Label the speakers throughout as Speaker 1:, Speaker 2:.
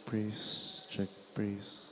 Speaker 1: praise, check, praise.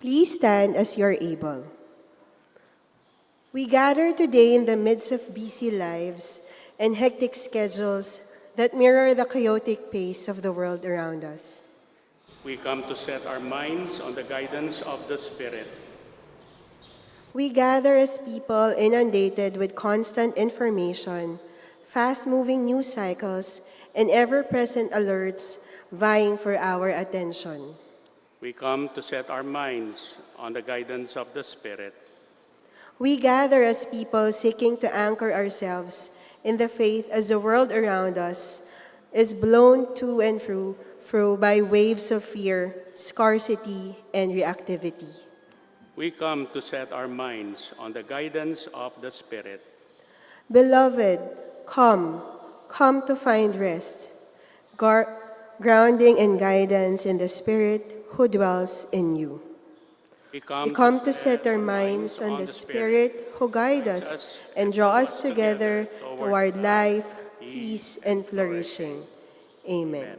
Speaker 2: Please stand as you are able. We gather today in the midst of busy lives and hectic schedules that mirror the chaotic pace of the world around us.
Speaker 3: We come to set our minds on the guidance of the Spirit.
Speaker 2: We gather as people inundated with constant information, fast-moving news cycles, and ever-present alerts vying for our attention.
Speaker 3: We come to set our minds on the guidance of the Spirit.
Speaker 2: We gather as people seeking to anchor ourselves in the faith as the world around us is blown to and fro by waves of fear, scarcity, and reactivity.
Speaker 3: We come to set our minds on the guidance of the Spirit.
Speaker 2: Beloved, come to find rest, grounding and guidance in the Spirit who dwells in you. We come to set our minds on the Spirit who guides us and draw us together toward life, peace, and flourishing. Amen.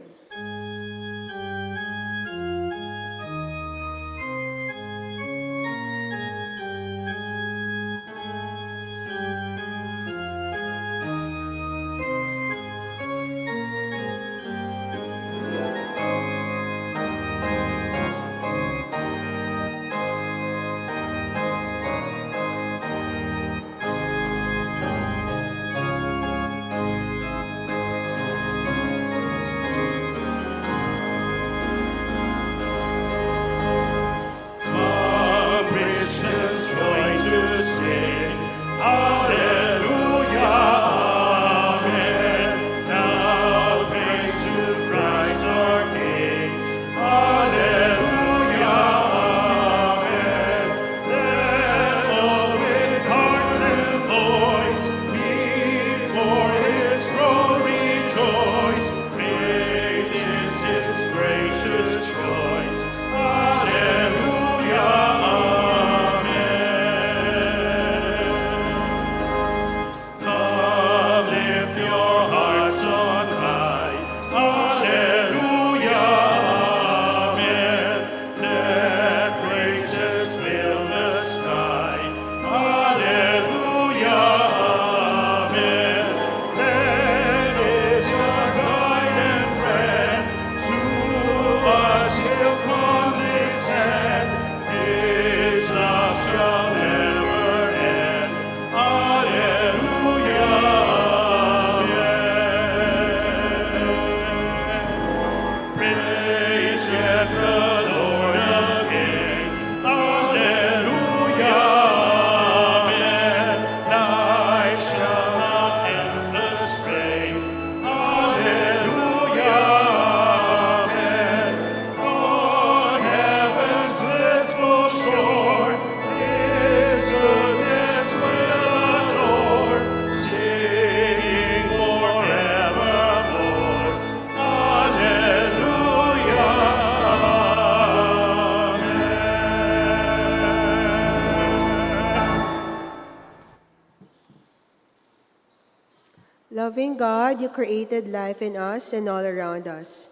Speaker 2: Loving God, you created life in us and all around us.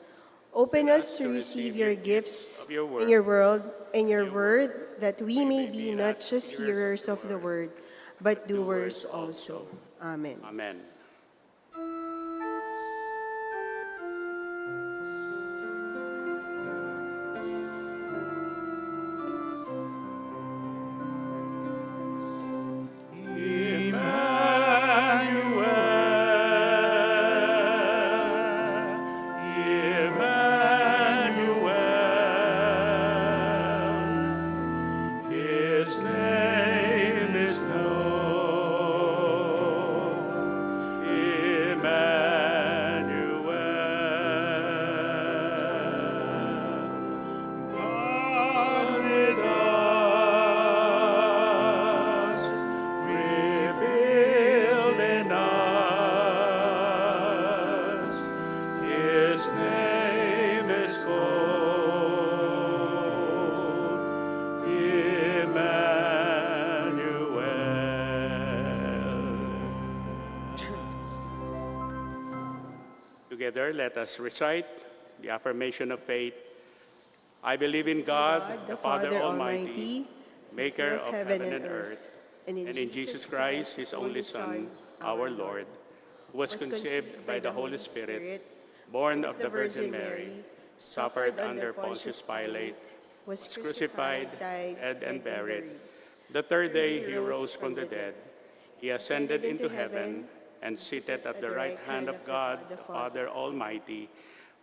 Speaker 2: Open us to receive your gifts in your world and your word, that we may be not just hearers of the word, but doers also. Amen.
Speaker 3: Amen. Together, let us recite the affirmation of faith. I believe in God, the Father Almighty,
Speaker 2: Almighty,
Speaker 3: maker of heaven and earth, and in Jesus Christ, his only Son, our Lord, who was conceived by the Holy Spirit, born of the Virgin Mary, suffered under Pontius Pilate, was crucified, died, and buried. The third day he rose from the dead. He ascended into heaven and seated at the right hand of God, the Father Almighty.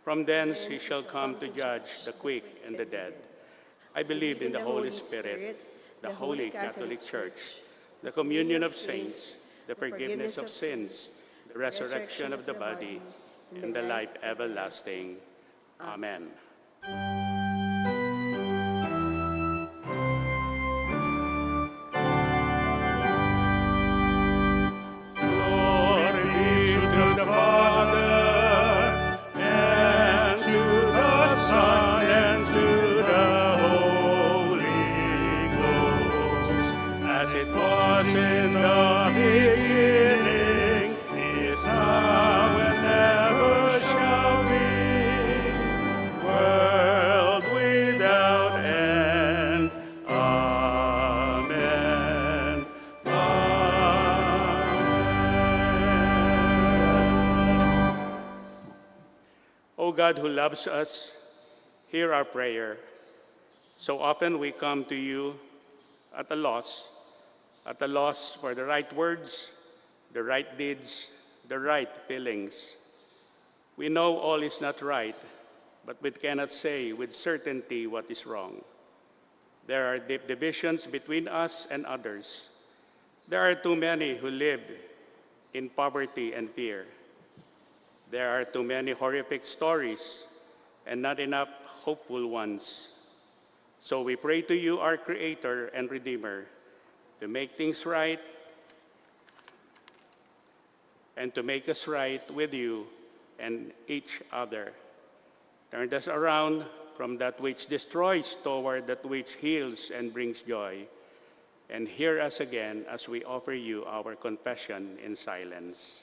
Speaker 3: From thence he shall come to judge the quick and the dead. I believe in the Holy Spirit, the Holy Catholic Church, the communion of saints, the forgiveness of sins, the resurrection of the body, and the life everlasting. Amen. Glory be to the Father, and to the Son, and to the Holy Ghost, as it was in the beginning, is now, and ever shall be, world without end. Amen. O God who loves us, hear our prayer. So often we come to you at a loss for the right words, the right deeds, the right feelings. We know all is not right, but we cannot say with certainty what is wrong. There are deep divisions between us and others. There are too many who live in poverty and fear. There are too many horrific stories and not enough hopeful ones. So we pray to you, our Creator and Redeemer, to make things right and to make us right with you and each other. Turn us around from that which destroys toward that which heals and brings joy. And hear us again as we offer you our confession in silence.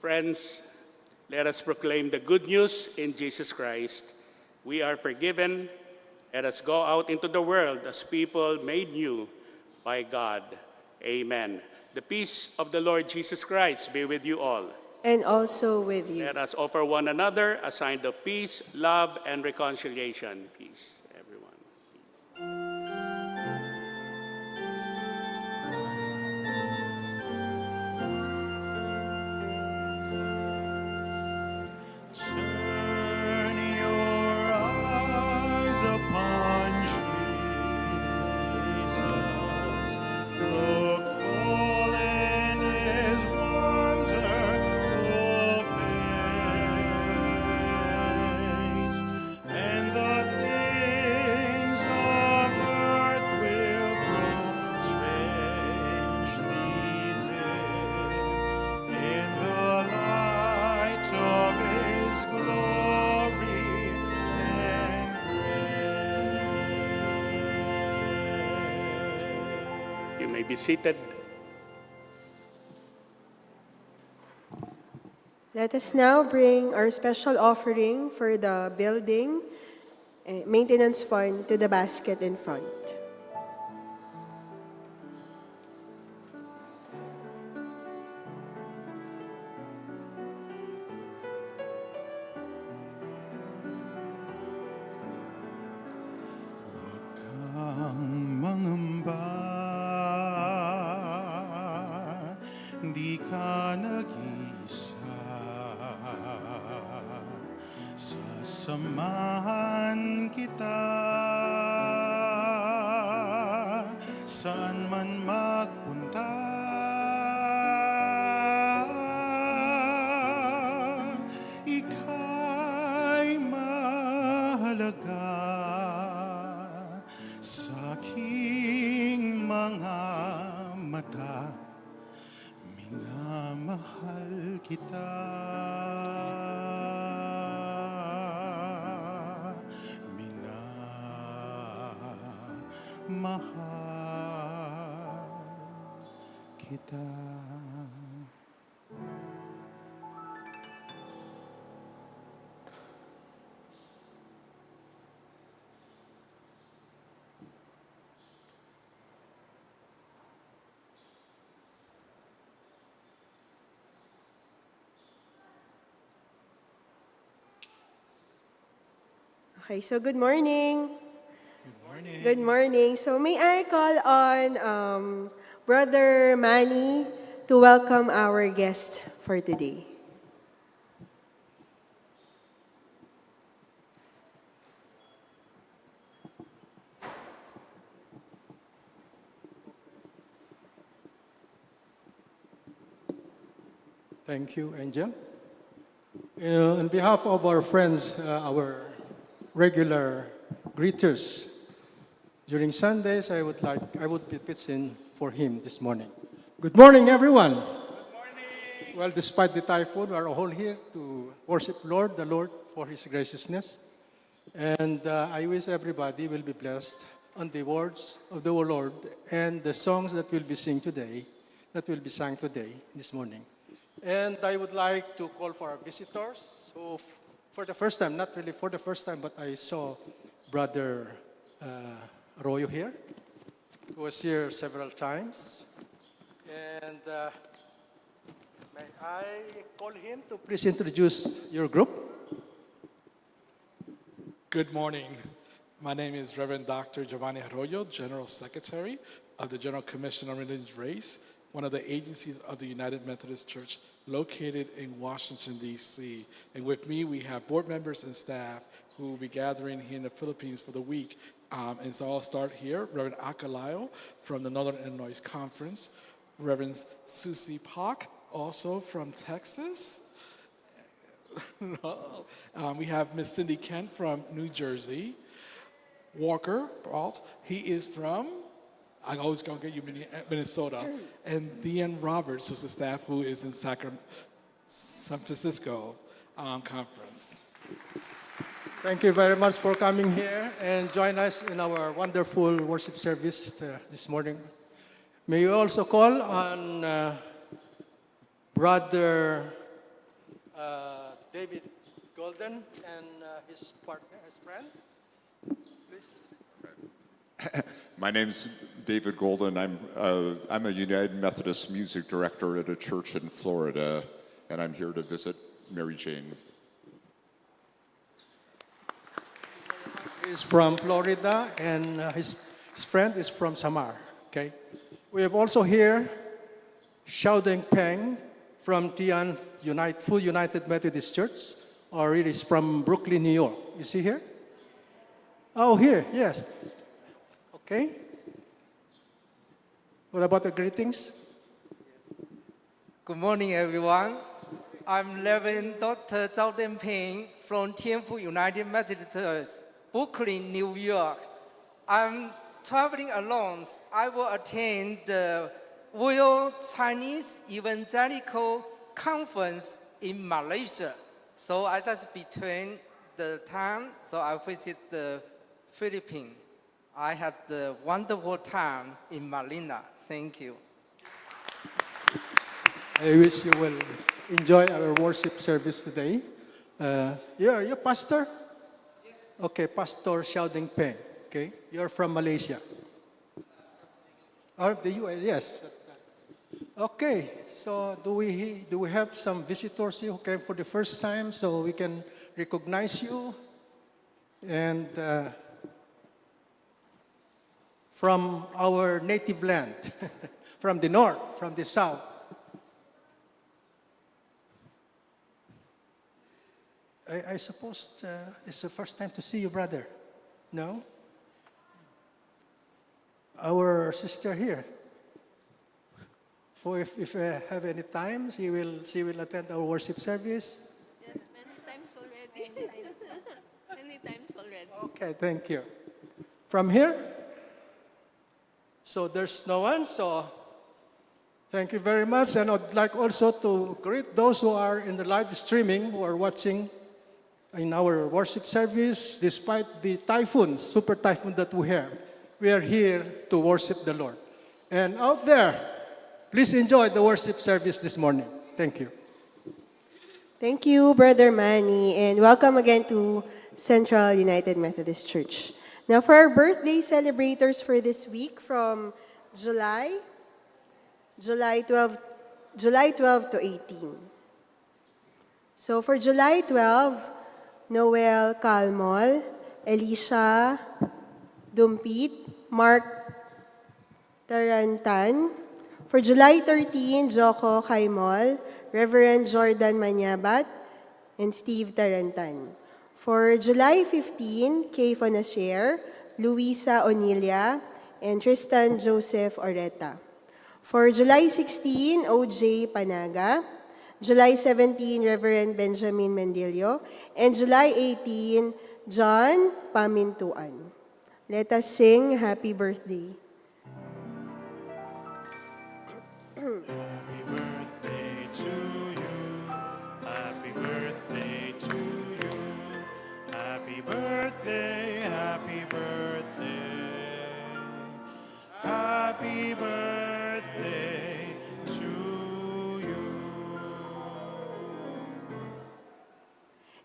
Speaker 3: Friends, let us proclaim the good news in Jesus Christ. We are forgiven. Let us go out into the world as people made new by God. Amen. The peace of the Lord Jesus Christ be with you all.
Speaker 2: And also with you.
Speaker 3: Let us offer one another a sign of peace, love, and reconciliation. Peace, everyone.
Speaker 4: Turn your eyes upon Jesus. Look full in his wonderful face, and the things of earth will grow strangely dim in the light of his glory and grace.
Speaker 3: You may be seated.
Speaker 2: Let us now bring our special offering for the building maintenance fund to the basket in front.
Speaker 4: Kang mangamba, di ka nag-isa. Sasamahan kita, saan man magpunta. Ika'y mahalaga sa aking mga mata. mahal kita. Minamahal kita.
Speaker 2: Okay, so good morning.
Speaker 4: Good morning.
Speaker 2: Good morning. So may I call on Brother Manny to welcome our guest for today.
Speaker 5: Thank you, Angel. On behalf of our friends, our regular greeters, during Sundays, I would be pitching for him this morning. Good morning, everyone. Good morning. Well, despite the typhoon, we are all here to worship the Lord for His graciousness. And I wish everybody will be blessed on the words of the Lord and the songs that will be sung today, this morning. And I would like to call for our visitors who, for the first time, not really for the first time, but I saw Brother Arroyo here, who was here several times. And may I call him to please introduce your group?
Speaker 6: Good morning. My name is Reverend Dr. Giovanni Arroyo, General Secretary of the General Commission on Religious Race, one of the agencies of the United Methodist Church located in Washington, D.C. And with me, we have board members and staff who will be gathering here in the Philippines for the week. And so I'll start here. Reverend Acalayo from the Northern Illinois Conference. Reverend Susie Pak, also from Texas. We have Miss Cindy Kent from New Jersey. Walker Brault, he is from, I always gonna get you Minnesota. And Dean Roberts, who's the staff who is in San Francisco conference.
Speaker 5: Thank you very much for coming here and join us in our wonderful worship service this morning. May you also call on Brother David Golden and his partner, his friend. Please.
Speaker 7: My name's David Golden. I'm a United Methodist music director at a church in Florida, and I'm here to visit Mary Jane.
Speaker 5: He's from Florida, and his friend is from Samar. Okay. We have also here Xiao Deng Peng from Tian Full United Methodist Church, or it is from Brooklyn, New York. Is he here? Oh, here, yes. Okay. What about the greetings?
Speaker 8: Good morning, everyone. I'm Reverend Dr. Zhao Denping from Tianfu United Methodist Church, Brooklyn, New York. I'm traveling alone. I will attend the World Chinese Evangelical Conference in Malaysia. So I just between the time, so I visit the Philippines. I had the wonderful time in Manila. Thank you.
Speaker 5: I wish you will enjoy our worship service today. You're pastor? Okay, Pastor Xiao Deng Peng. Okay, you're from Malaysia. Or the U.S., yes. Okay, so do we have some visitors here who came for the first time so we can recognize you? And from our native land, from the north, from the south. I suppose it's the first time to see you, brother. No? Our sister here. For if have any time, she will attend our worship service.
Speaker 9: Yes, many times already. Many times already.
Speaker 5: Okay, thank you. From here? So there's no one, so Thank you very much. And I'd like also to greet those who are in the live streaming, who are watching in our worship service. Despite the typhoon, super typhoon that we have, we are here to worship the Lord. And out there, please enjoy the worship service this morning. Thank you.
Speaker 2: Thank you, Brother Manny, and welcome again to Central United Methodist Church. Now, for our birthday celebrators for this week from July 12 to 18. So for July 12, Noel Calmol, Elisha Dumpit, Mark Tarantan. For July 13, Joko Kaimol, Reverend Jordan Manyabat, and Steve Tarantan. For July 15, Kay Fonasher, Luisa Onilia, and Tristan Joseph Oreta. For July 16, OJ Panaga. July 17, Reverend Benjamin Mendilio. And July 18, John Pamintuan. Let us sing Happy Birthday.
Speaker 4: Happy birthday to you. Happy birthday to you. Happy birthday, happy birthday. Happy birthday to you.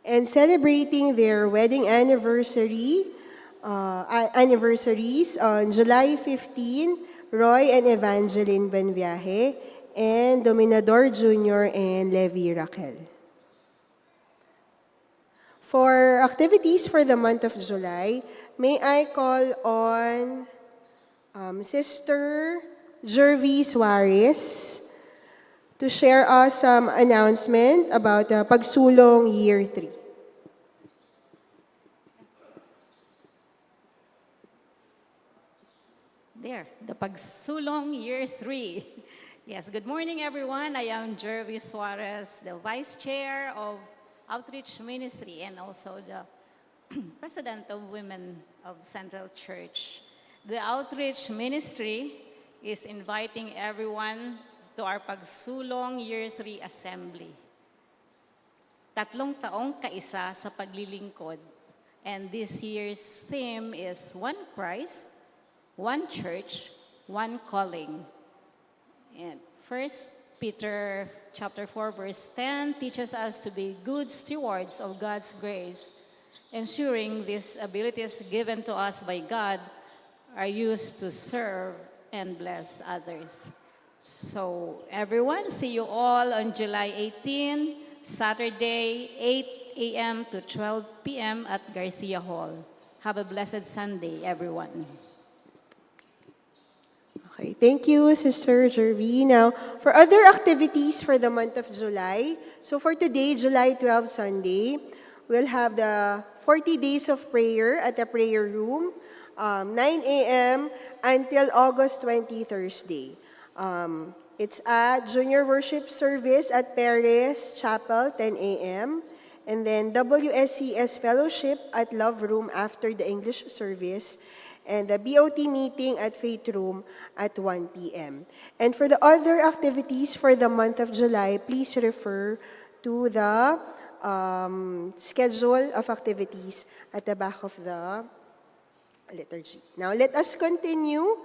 Speaker 2: And celebrating their wedding anniversaries on July 15, Roy and Evangeline Benviaje, and Dominador Jr. and Levi Raquel. For activities for the month of July, may I call on Sister Jervy Suarez to share us some announcement about the Pagsulong Year 3.
Speaker 10: There, the Pagsulong Year 3. Yes, good morning everyone. I am Jervy Suarez, the Vice Chair of Outreach Ministry and also the President of Women of Central Church. The Outreach Ministry is inviting everyone to our Pagsulong Year 3 Assembly. 3 taong kaisa sa paglilingkod. And this year's theme is One Christ, One Church, One Calling. And 1 Peter chapter 4, verse 10 teaches us to be good stewards of God's grace, ensuring these abilities given to us by God are used to serve and bless others. So everyone, see you all on July 18, Saturday, 8 a.m. to 12 p.m. at Garcia Hall. Have a blessed Sunday, everyone.
Speaker 2: Okay, thank you, Sister Jervy. Now, for other activities for the month of July, so for today, July 12, Sunday, we'll have the 40 days of prayer at the prayer room, 9 a.m. until August 20, Thursday. It's a junior worship service at Perez Chapel, 10 a.m. And then WSCS Fellowship at Love Room after the English service. And the BOT meeting at Faith Room at 1 p.m. And for the other activities for the month of July, please refer to the schedule of activities at the back of the liturgy. Now, let us continue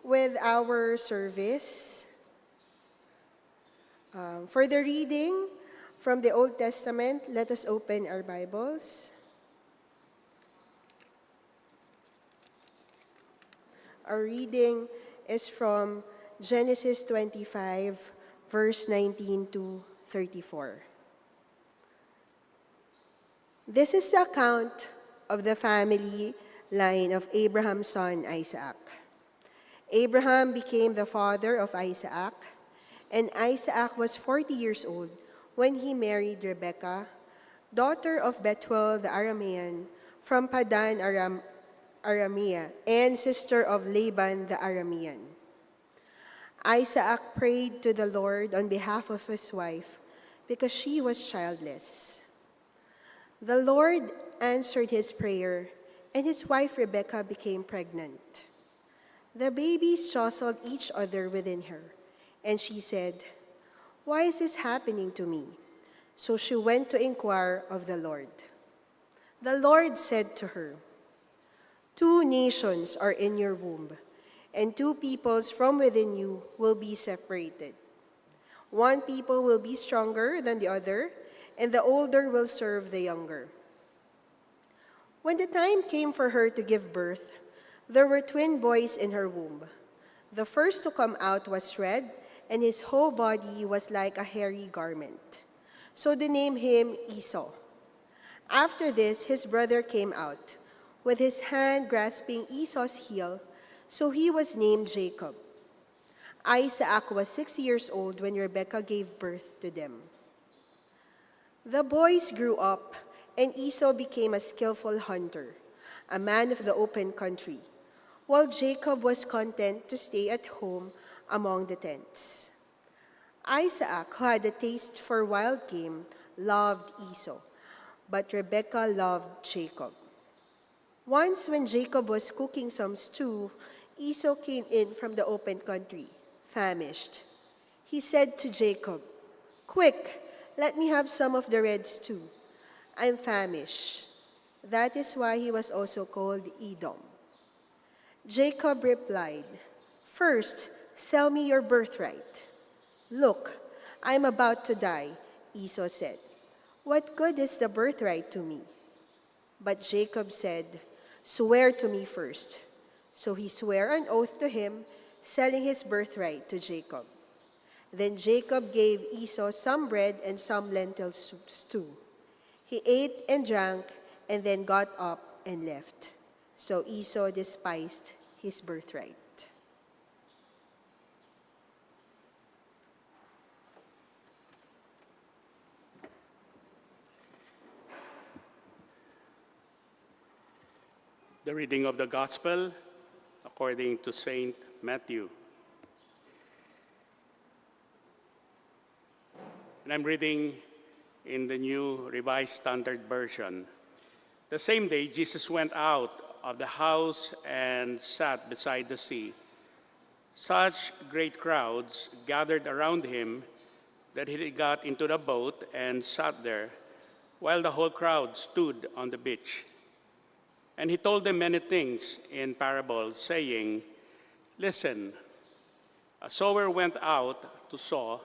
Speaker 2: with our service. For the reading from the Old Testament, let us open our Bibles. Our reading is from Genesis 25, verse 19 to 34. This is the account of the family line of Abraham's son Isaac. Abraham became the father of Isaac, and Isaac was 40 years old when he married Rebekah, daughter of Bethuel the Aramean, from Padan Aramea, and sister of Laban the Aramean. Isaac prayed to the Lord on behalf of his wife because she was childless. The Lord answered his prayer, and his wife Rebekah became pregnant. The babies jostled each other within her, And she said, "Why is this happening to me?" So she went to inquire of the Lord. The Lord said to her, "Two nations are in your womb, and two peoples from within you will be separated. One people will be stronger than the other, and the older will serve the younger." When the time came for her to give birth, there were twin boys in her womb. The first to come out was red, and his whole body was like a hairy garment. So they named him Esau. After this, his brother came out, with his hand grasping Esau's heel, so he was named Jacob. Isaac was 6 years old when Rebekah gave birth to them. The boys grew up, and Esau became a skillful hunter, a man of the open country, while Jacob was content to stay at home among the tents. Isaac, who had a taste for wild game, loved Esau, but Rebekah loved Jacob. Once, when Jacob was cooking some stew, Esau came in from the open country, famished. He said to Jacob, "Quick, let me have some of the red stew. I'm famished." That is why he was also called Edom. Jacob replied, "First, sell me your birthright." "Look, I'm about to die," Esau said. "What good is the birthright to me?" But Jacob said, "Swear to me first." So he swore an oath to him, selling his birthright to Jacob. Then Jacob gave Esau some bread and some lentil stew. He ate and drank, and then got up and left. So Esau despised his birthright.
Speaker 3: The reading of the Gospel according to Saint Matthew. And I'm reading in the New Revised Standard Version. The same day, Jesus went out of the house and sat beside the sea. Such great crowds gathered around him that he got into the boat and sat there, while the whole crowd stood on the beach. And he told them many things in parables, saying, "Listen, a sower went out to sow,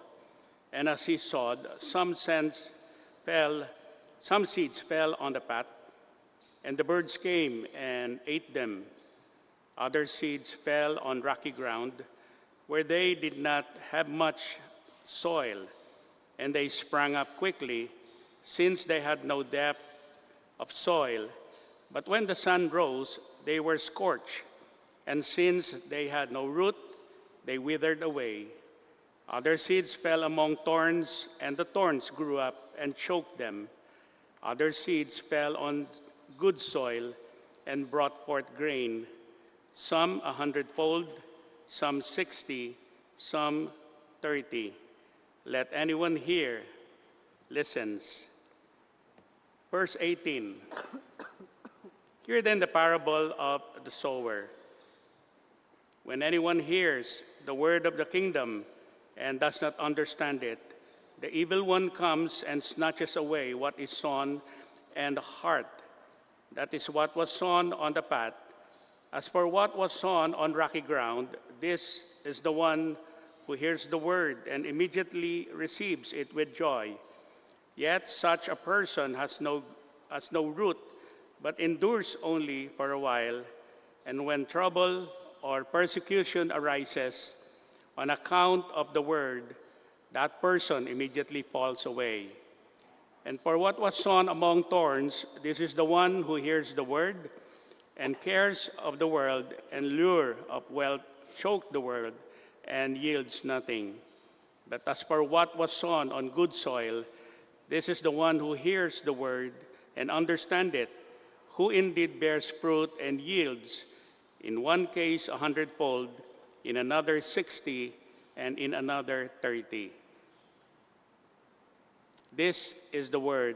Speaker 3: and as he sowed, some seeds fell on the path, and the birds came and ate them. Other seeds fell on rocky ground, where they did not have much soil, and they sprang up quickly, since they had no depth of soil. But when the sun rose, they were scorched, and since they had no root, they withered away. Other seeds fell among thorns, and the thorns grew up and choked them. Other seeds fell on good soil and brought forth grain, some 100-fold, some 60, some 30. Let anyone hear listens." Verse 18. Hear then the parable of the sower. When anyone hears the word of the kingdom and does not understand it, the evil one comes and snatches away what is sown in the heart. That is what was sown on the path. As for what was sown on rocky ground, this is the one who hears the word and immediately receives it with joy. Yet such a person has no root, but endures only for a while. And when trouble or persecution arises on account of the word, that person immediately falls away. And for what was sown among thorns, this is the one who hears the word, and cares of the world and lure of wealth choke the word and yields nothing. But as for what was sown on good soil, this is the one who hears the word and understands it, who indeed bears fruit and yields, in one case 100-fold, in another 60, and in another 30. This is the word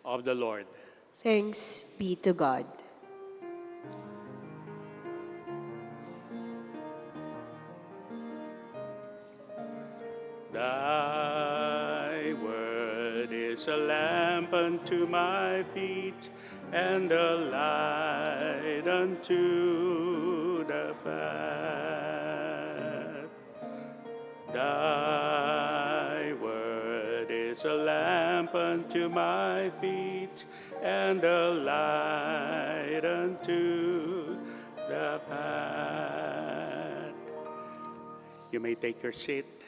Speaker 3: of the Lord.
Speaker 2: Thanks be to God.
Speaker 3: is a lamp unto my feet and a light unto the path. Thy word is a lamp unto my feet and a light unto the path. You may take your seat.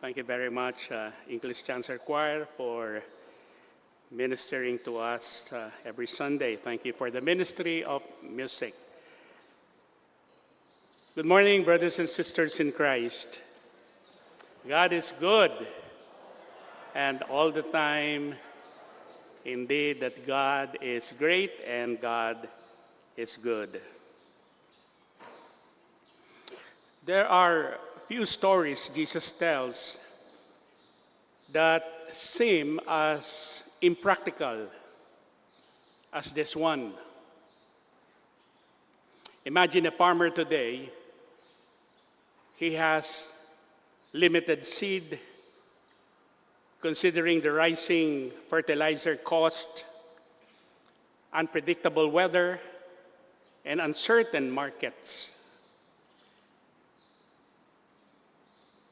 Speaker 3: Thank you very much, English Chancer Choir, for ministering to us every Sunday. Thank you for the ministry of music. Good morning, brothers and sisters in Christ. God is good, and all the time, indeed, that God is great and God is good. There are few stories Jesus tells that seem as impractical as this one. Imagine a farmer today. He has limited seed, considering the rising fertilizer cost, unpredictable weather, and uncertain markets.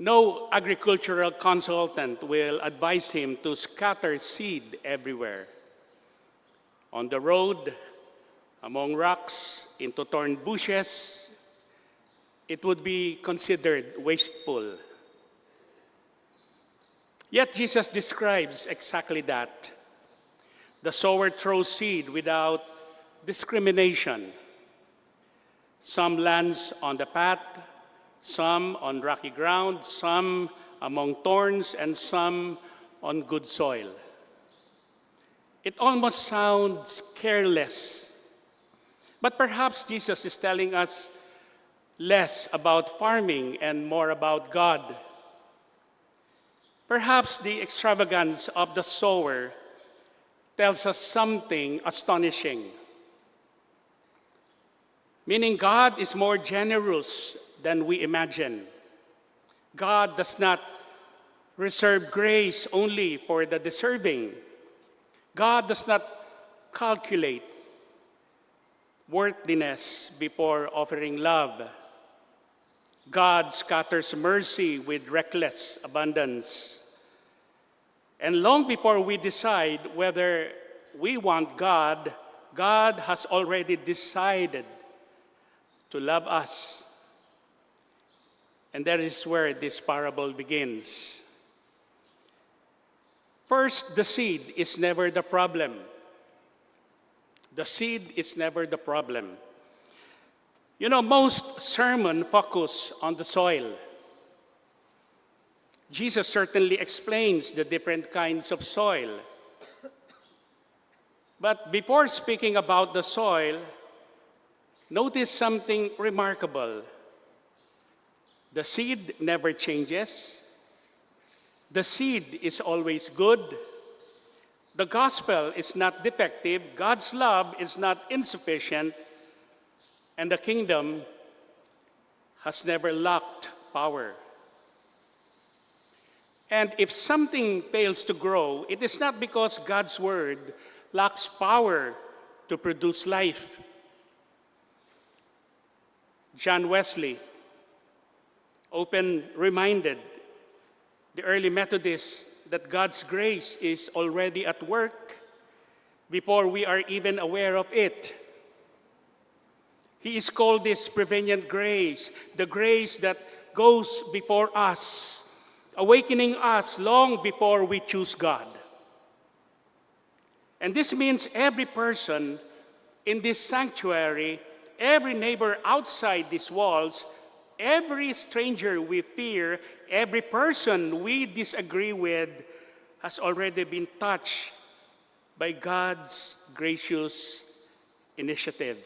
Speaker 3: No agricultural consultant will advise him to scatter seed everywhere. On the road, among rocks, into thorn bushes, it would be considered wasteful. Yet Jesus describes exactly that. The sower throws seed without discrimination. Some lands on the path, some on rocky ground, some among thorns, and some on good soil. It almost sounds careless, but perhaps Jesus is telling us less about farming and more about God. Perhaps the extravagance of the sower tells us something astonishing, meaning God is more generous than we imagine. God does not reserve grace only for the deserving. God does not calculate worthiness before offering love. God scatters mercy with reckless abundance. And long before we decide whether we want God, God has already decided to love us. And that is where this parable begins. First, the seed is never the problem. The seed is never the problem. You know, most sermons focus on the soil. Jesus certainly explains the different kinds of soil. But before speaking about the soil, notice something remarkable. The seed never changes. The seed is always good. The gospel is not defective. God's love is not insufficient. And the kingdom has never lacked power. And if something fails to grow, it is not because God's word lacks power to produce life. John Wesley often reminded the early Methodists that God's grace is already at work before we are even aware of it. He is called this prevenient grace, the grace that goes before us, awakening us long before we choose God. And this means every person in this sanctuary, every neighbor outside these walls, every stranger we fear, every person we disagree with has already been touched by God's gracious initiative.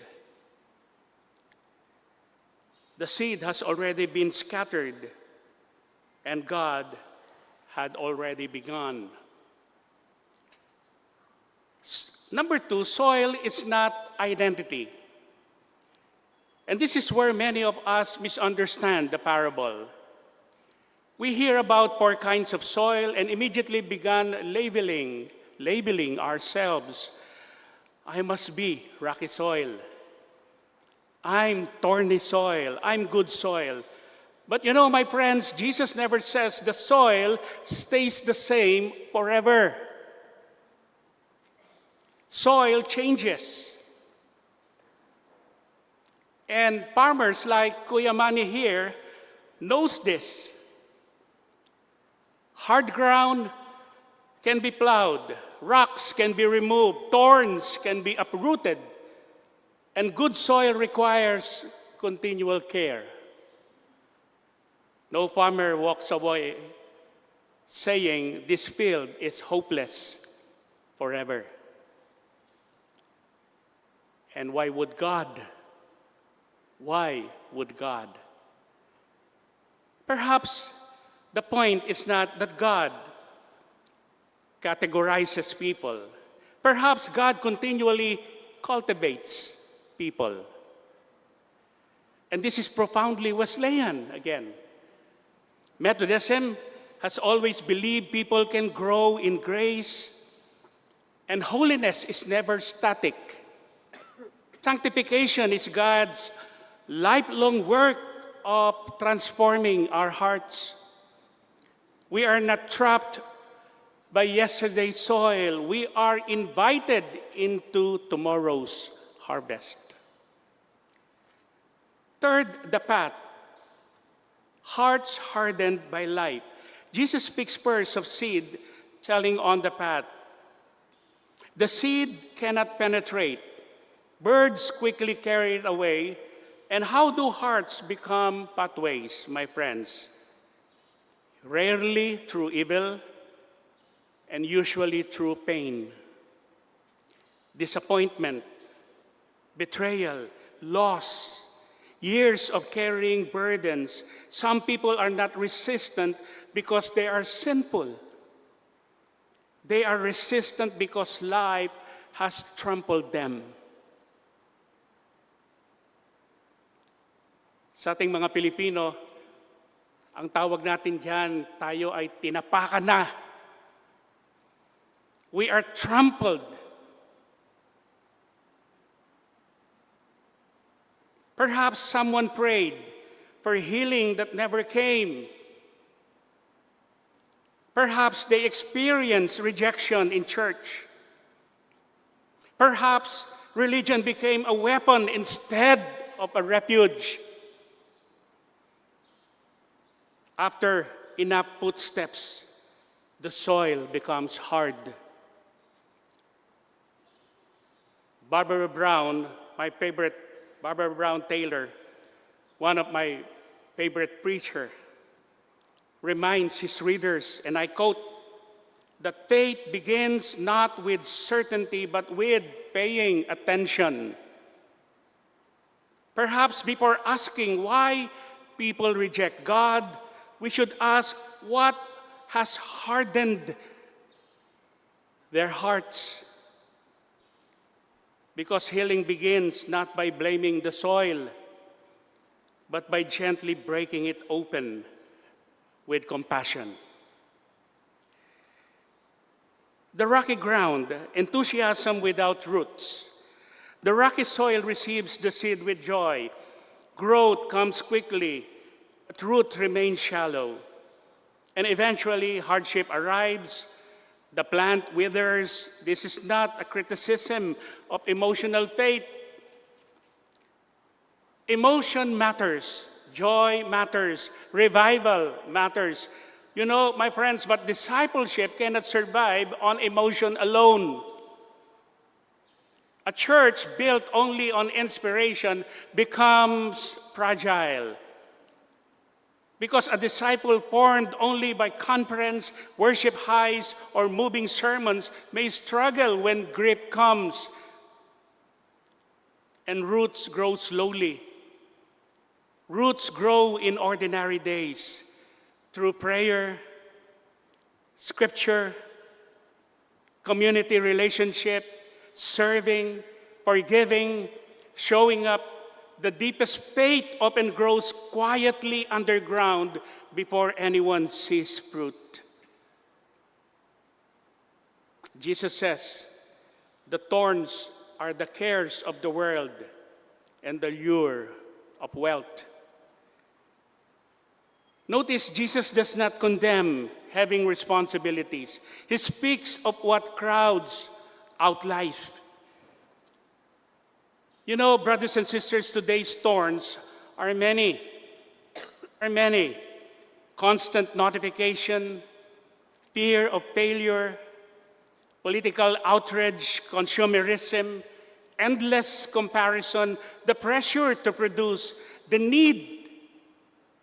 Speaker 3: The seed has already been scattered, and God had already begun. Number two, soil is not identity. And this is where many of us misunderstand the parable. We hear about 4 kinds of soil and immediately began labeling ourselves. I must be rocky soil. I'm thorny soil. I'm good soil. But you know, my friends, Jesus never says the soil stays the same forever. Soil changes. And farmers like Kuya Manny here knows this. Hard ground can be plowed, rocks can be removed, thorns can be uprooted, and good soil requires continual care. No farmer walks away saying this field is hopeless forever. And why would God? Why would God? Perhaps the point is not that God categorizes people. Perhaps God continually cultivates people. And this is profoundly Wesleyan again. Methodism has always believed people can grow in grace, and holiness is never static. Sanctification is God's lifelong work of transforming our hearts. We are not trapped by yesterday's soil. We are invited into tomorrow's harvest. Third, the path. Hearts hardened by life. Jesus speaks first of seed, telling on the path. The seed cannot penetrate. Birds quickly carry it away. And how do hearts become pathways, my friends? Rarely through evil, and usually through pain. Disappointment, betrayal, loss, years of carrying burdens. Some people are not resistant because they are sinful. They are resistant because life has trampled them. Sa ating mga Pilipino, ang tawag natin diyan, tayo ay tinapakan na. We are trampled. Perhaps someone prayed for healing that never came. Perhaps they experienced rejection in church. Perhaps religion became a weapon instead of a refuge. After enough footsteps, the soil becomes hard. Barbara Brown, my favorite, Barbara Brown Taylor, one of my favorite preacher, reminds his readers, and I quote, that faith begins not with certainty, but with paying attention. Perhaps before asking why people reject God, we should ask what has hardened their hearts. Because healing begins not by blaming the soil, but by gently breaking it open with compassion. The rocky ground, enthusiasm without roots. The rocky soil receives the seed with joy. Growth comes quickly, but root remains shallow. And eventually, hardship arrives. The plant withers. This is not a criticism of emotional faith. Emotion matters. Joy matters. Revival matters. You know, my friends, but discipleship cannot survive on emotion alone. A church built only on inspiration becomes fragile. Because a disciple formed only by conference, worship highs, or moving sermons may struggle when grief comes. And roots grow slowly. Roots grow in ordinary days through prayer, scripture, community relationship, serving, forgiving, showing up. The deepest faith often grows quietly underground before anyone sees fruit. Jesus says, the thorns are the cares of the world and the lure of wealth. Notice Jesus does not condemn having responsibilities. He speaks of what crowds out life. You know, brothers and sisters, today's thorns are many. Constant notification, fear of failure, political outrage, consumerism, endless comparison, the pressure to produce, the need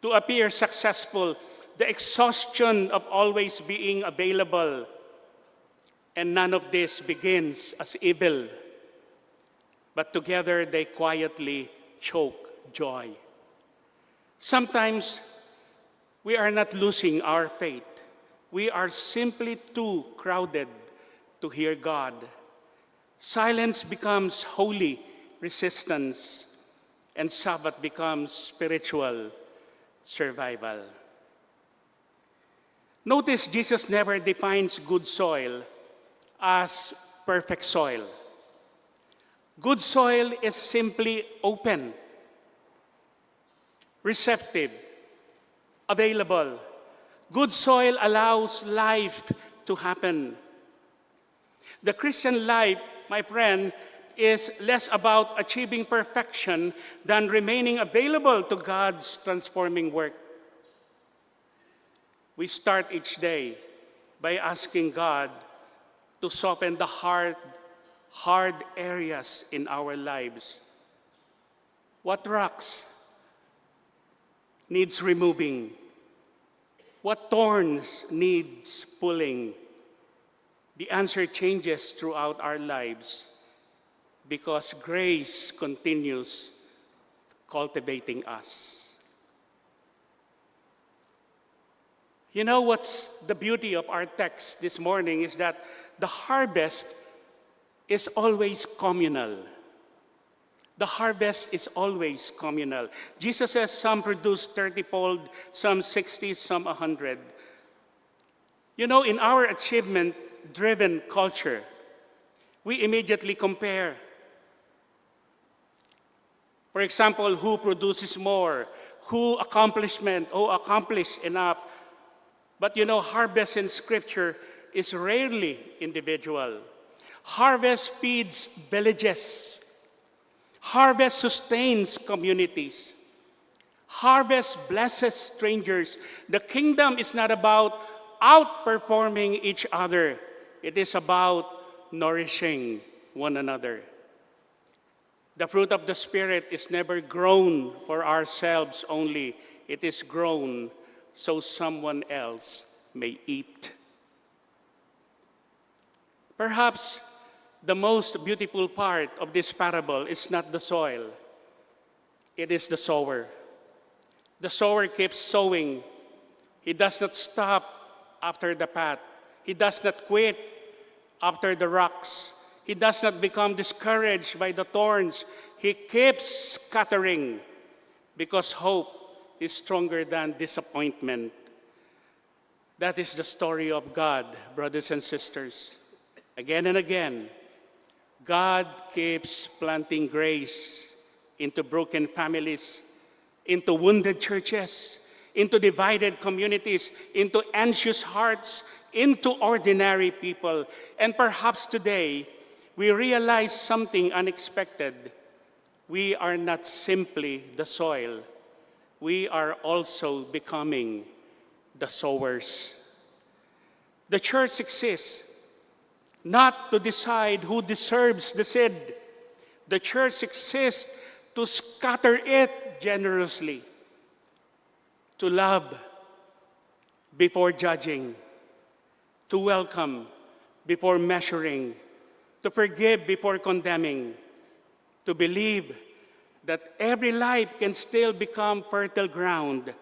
Speaker 3: to appear successful, the exhaustion of always being available. And none of this begins as evil, but together they quietly choke joy. Sometimes we are not losing our faith. We are simply too crowded to hear God. Silence becomes holy resistance, and Sabbath becomes spiritual survival. Notice Jesus never defines good soil as perfect soil. Good soil is simply open, receptive, available. Good soil allows life to happen. The Christian life, my friend, is less about achieving perfection than remaining available to God's transforming work. We start each day by asking God to soften the hard areas in our lives. What rocks needs removing? What thorns needs pulling? The answer changes throughout our lives because grace continues cultivating us. You know what's the beauty of our text this morning is that the harvest is always communal. The harvest is always communal. Jesus says some produce 30-fold, some 60, some 100. You know, in our achievement-driven culture, we immediately compare. For example, who produces more, who accomplished enough. But you know, harvest in Scripture is rarely individual. Harvest feeds villages. Harvest sustains communities. Harvest blesses strangers. The kingdom is not about outperforming each other. It is about nourishing one another. The fruit of the Spirit is never grown for ourselves only. It is grown so someone else may eat. Perhaps the most beautiful part of this parable is not the soil. It is the sower. The sower keeps sowing. He does not stop after the path. He does not quit after the rocks. He does not become discouraged by the thorns. He keeps scattering because hope is stronger than disappointment. That is the story of God, brothers and sisters. Again and again, God keeps planting grace into broken families, into wounded churches, into divided communities, into anxious hearts, into ordinary people. And perhaps today, we realize something unexpected. We are not simply the soil. We are also becoming the sowers. The church exists not to decide who deserves the seed. The church exists to scatter it generously, to love before judging, to welcome before measuring, to forgive before condemning, to believe that every life can still become fertile ground.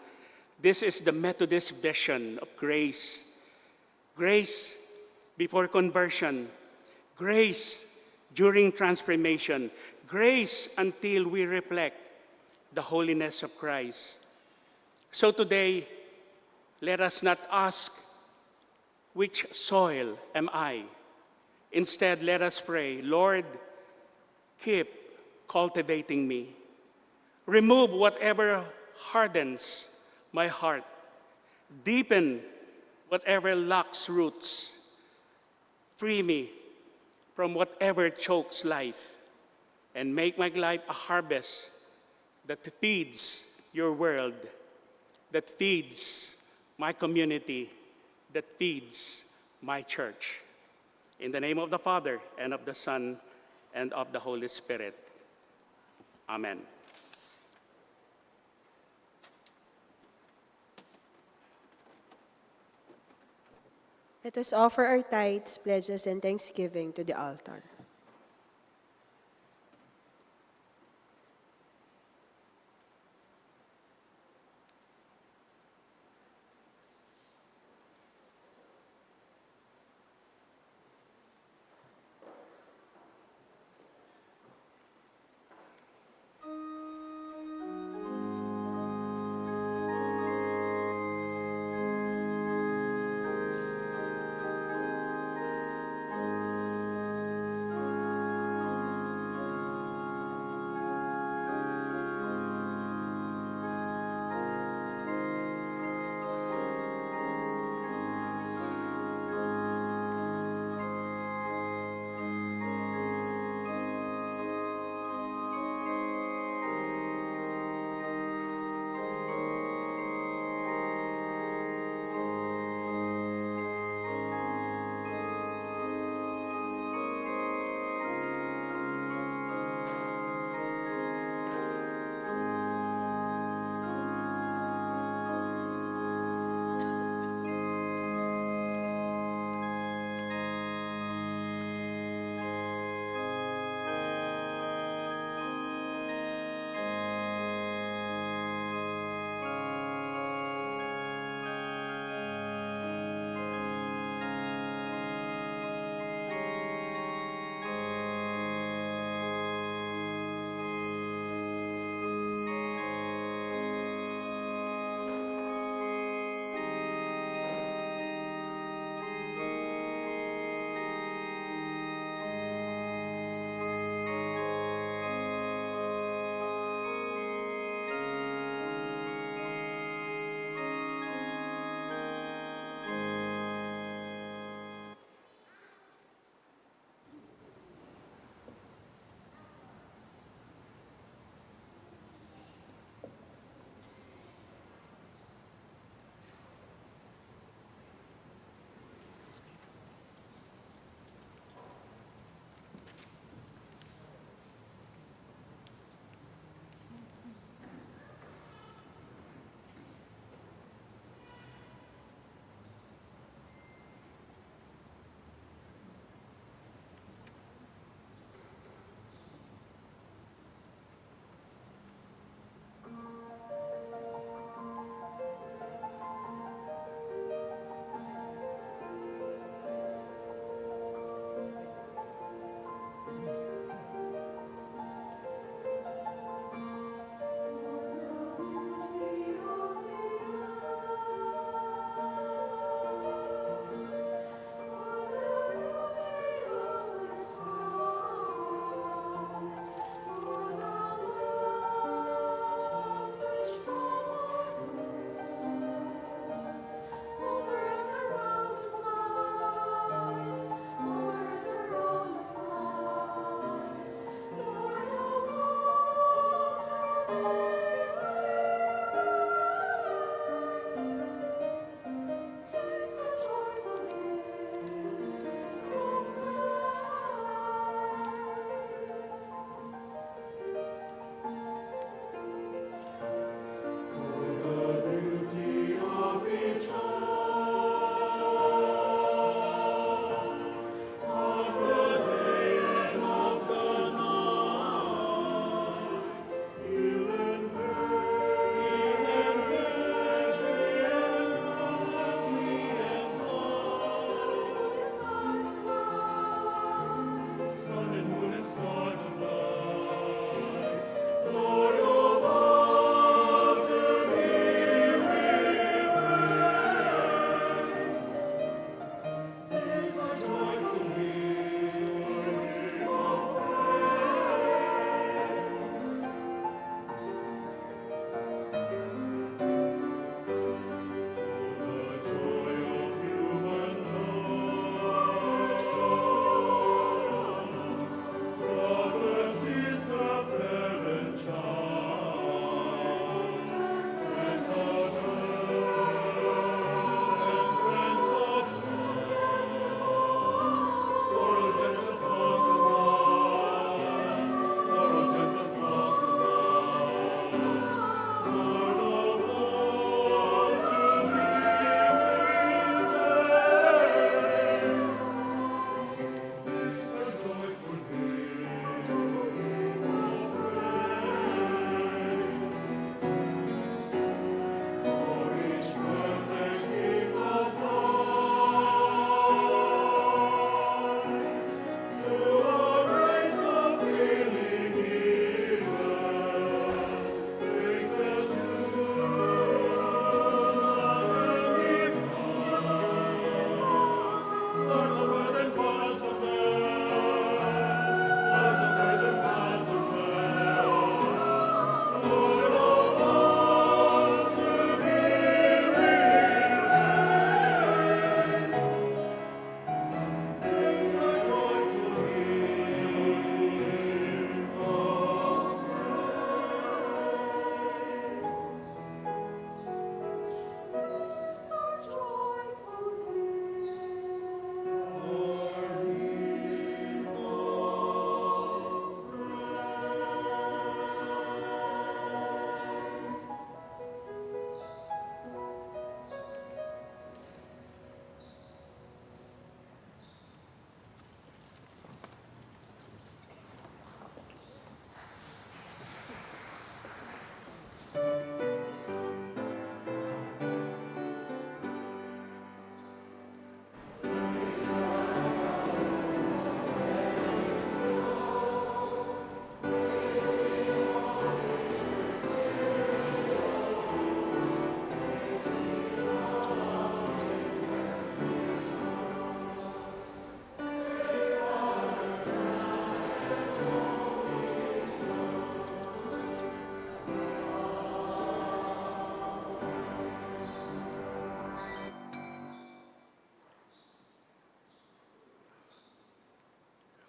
Speaker 3: This is the Methodist vision of grace. Grace before conversion, grace during transformation, grace until we reflect the holiness of Christ. So today, let us not ask, which soil am I? Instead, let us pray, Lord, keep cultivating me. Remove whatever hardens my heart. Deepen whatever lacks roots. Free me from whatever chokes life, and make my life a harvest that feeds your world, that feeds my community, that feeds my church. In the name of the Father, and of the Son, and of the Holy Spirit. Amen.
Speaker 2: Let us offer our tithes, pledges, and thanksgiving to the altar.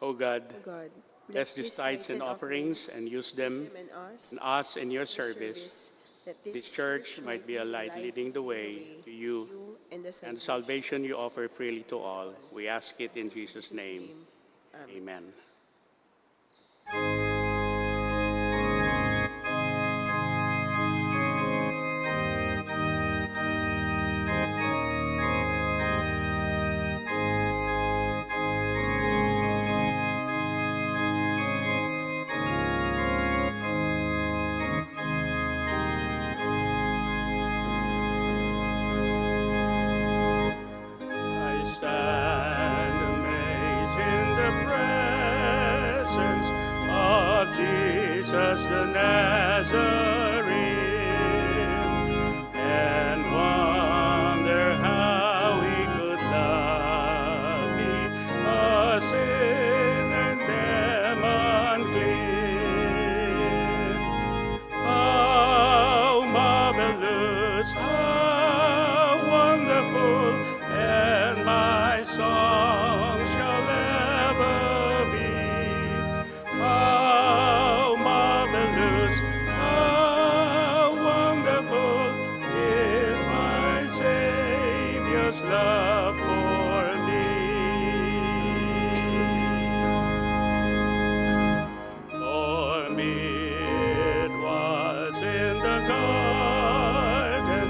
Speaker 3: O God,
Speaker 2: O God,
Speaker 3: bless these tithes and offerings and use them
Speaker 2: and
Speaker 3: and us in your service.
Speaker 2: that
Speaker 3: This church might be a light leading the way to you
Speaker 2: and the
Speaker 3: and the salvation you offer freely to all. We ask it in Jesus' name. Amen. I stand amazed in the presence of Jesus the Nazarene, and wonder how he could love me, a sinner demon clean. How marvelous, how wonderful, and my song shall ever be. How marvelous, how wonderful is my Savior's love for me. For me it was in the garden,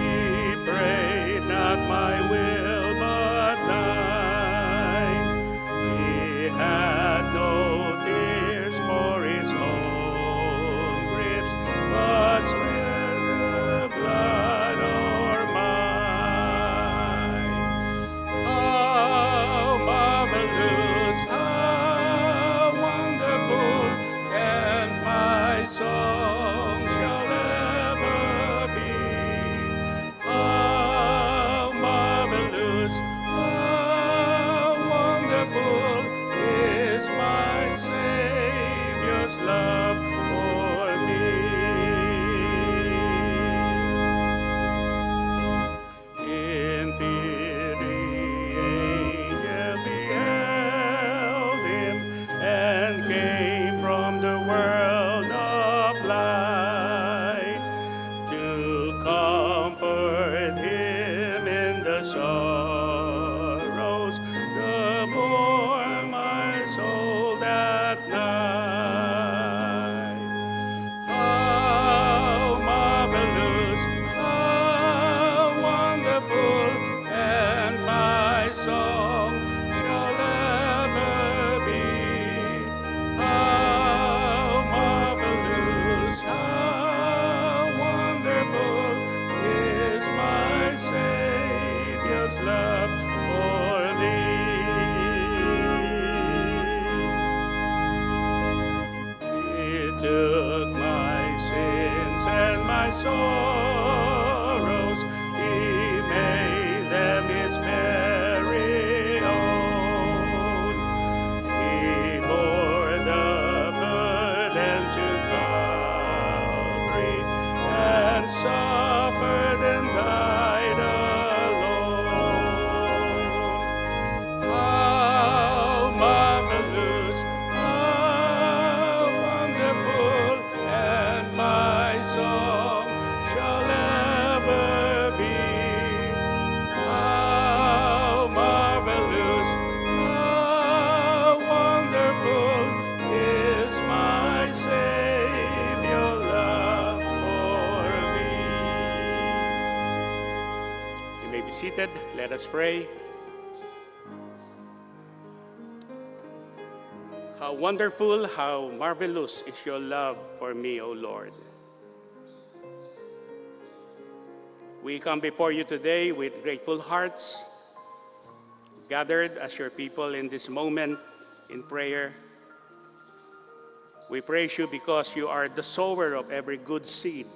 Speaker 3: he prayed not my will but thine. He had no tears for his own griefs, but sweat the blood o'er mine. How marvelous, how wonderful, and my song shall ever be. How marvelous, how wonderful is my Savior's love for me. In pity, angel beheld him and came from the world of light to comfort him in the sorrows that bore my soul that night. How marvelous, how wonderful, and my song shall ever be. How marvelous, how wonderful is my Savior's love for me. He took my sins and my sorrows, he made them his very own. He bore the burden to Calvary and suffered and died alone. How marvelous, how wonderful, and my song shall ever be. How marvelous, how wonderful is my Savior's love for me. You may be seated. Let us pray. How wonderful, how marvelous is your love for me, O Lord. We come before you today with grateful hearts, gathered as your people in this moment in prayer. We praise you because you are the sower of every good seed,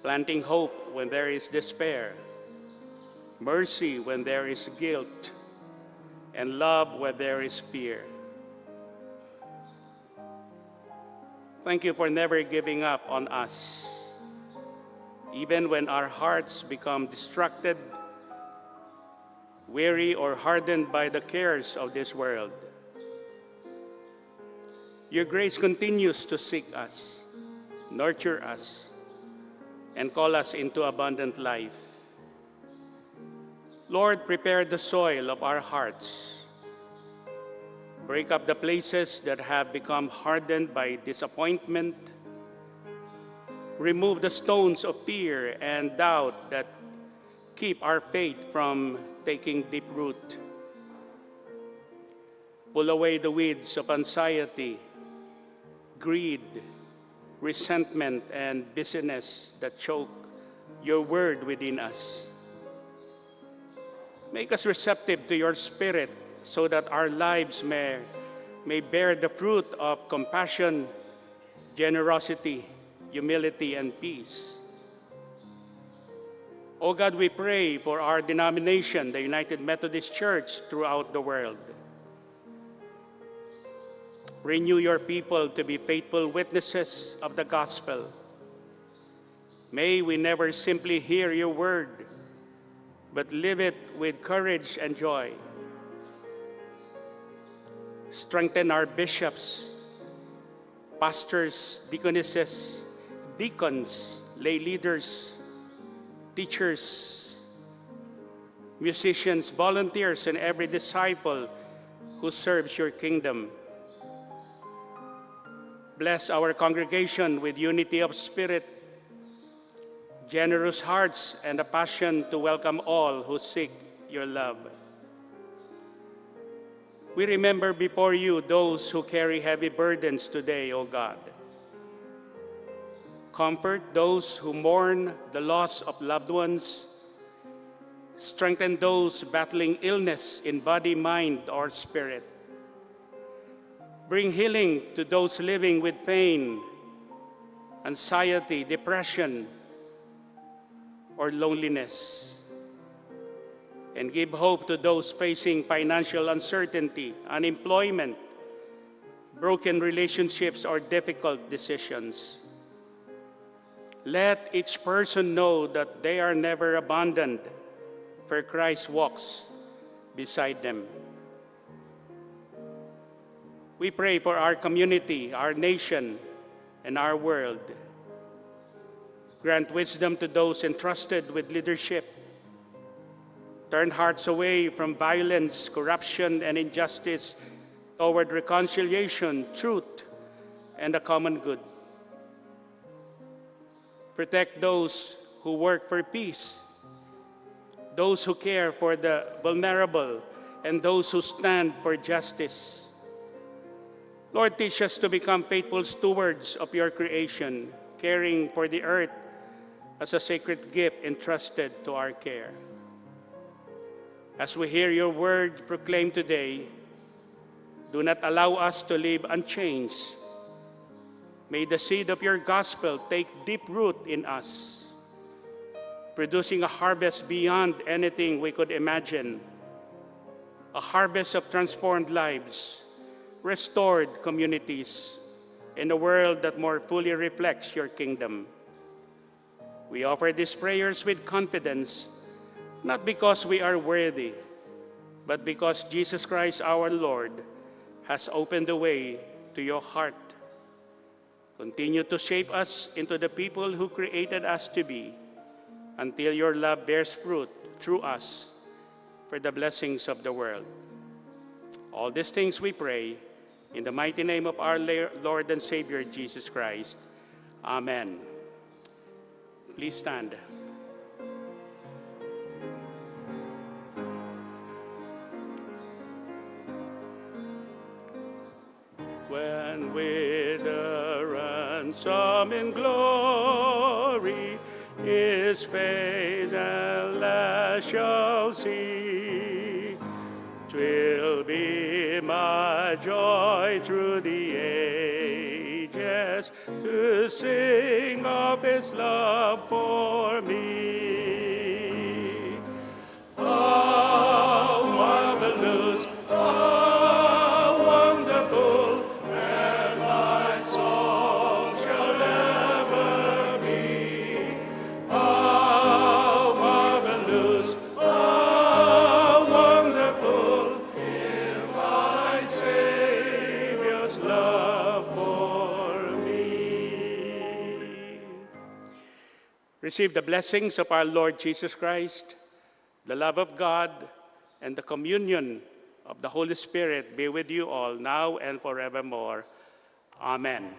Speaker 3: planting hope when there is despair, mercy when there is guilt, and love where there is fear. Thank you for never giving up on us. Even when our hearts become distracted, weary or hardened by the cares of this world. Your grace continues to seek us, nurture us, and call us into abundant life. Lord, prepare the soil of our hearts. Break up the places that have become hardened by disappointment. Remove the stones of fear and doubt that keep our faith from taking deep root. Pull away the weeds of anxiety, greed, resentment, and busyness that choke your word within us. Make us receptive to your Spirit so that our lives may bear the fruit of compassion, generosity, humility, and peace. O God, we pray for our denomination, the United Methodist Church, throughout the world. Renew your people to be faithful witnesses of the gospel. May we never simply hear your word, but live it with courage and joy. Strengthen our bishops, pastors, deaconesses, deacons, lay leaders, teachers, musicians, volunteers, and every disciple who serves your kingdom. Bless our congregation with unity of spirit, generous hearts, and a passion to welcome all who seek your love. We remember before you those who carry heavy burdens today, O God. Comfort those who mourn the loss of loved ones. Strengthen those battling illness in body, mind, or spirit. Bring healing to those living with pain, anxiety, depression, or loneliness. And give hope to those facing financial uncertainty, unemployment, broken relationships, or difficult decisions. Let each person know that they are never abandoned, for Christ walks beside them. We pray for our community, our nation, and our world. Grant wisdom to those entrusted with leadership. Turn hearts away from violence, corruption, and injustice toward reconciliation, truth, and the common good. Protect those who work for peace, those who care for the vulnerable, and those who stand for justice. Lord, teach us to become faithful stewards of your creation, caring for the earth as a sacred gift entrusted to our care. As we hear your word proclaimed today, do not allow us to live unchanged. May the seed of your gospel take deep root in us, producing a harvest beyond anything we could imagine, a harvest of transformed lives, restored communities, and a world that more fully reflects your kingdom. We offer these prayers with confidence, not because we are worthy, but because Jesus Christ our Lord has opened the way to your heart. Continue to shape us into the people who created us to be, until your love bears fruit through us for the blessings of the world. All these things we pray in the mighty name of our Lord and Savior, Jesus Christ. Amen. Please stand. When with the ransom in glory his face at last shall see, 'twill be my joy through the ages to sing of his love for me. How marvelous, how wonderful, and my song shall ever be. How marvelous, how wonderful, love for me. Receive the blessings of our Lord Jesus Christ, the love of God, and the communion of the Holy Spirit be with you all now and forevermore. Amen.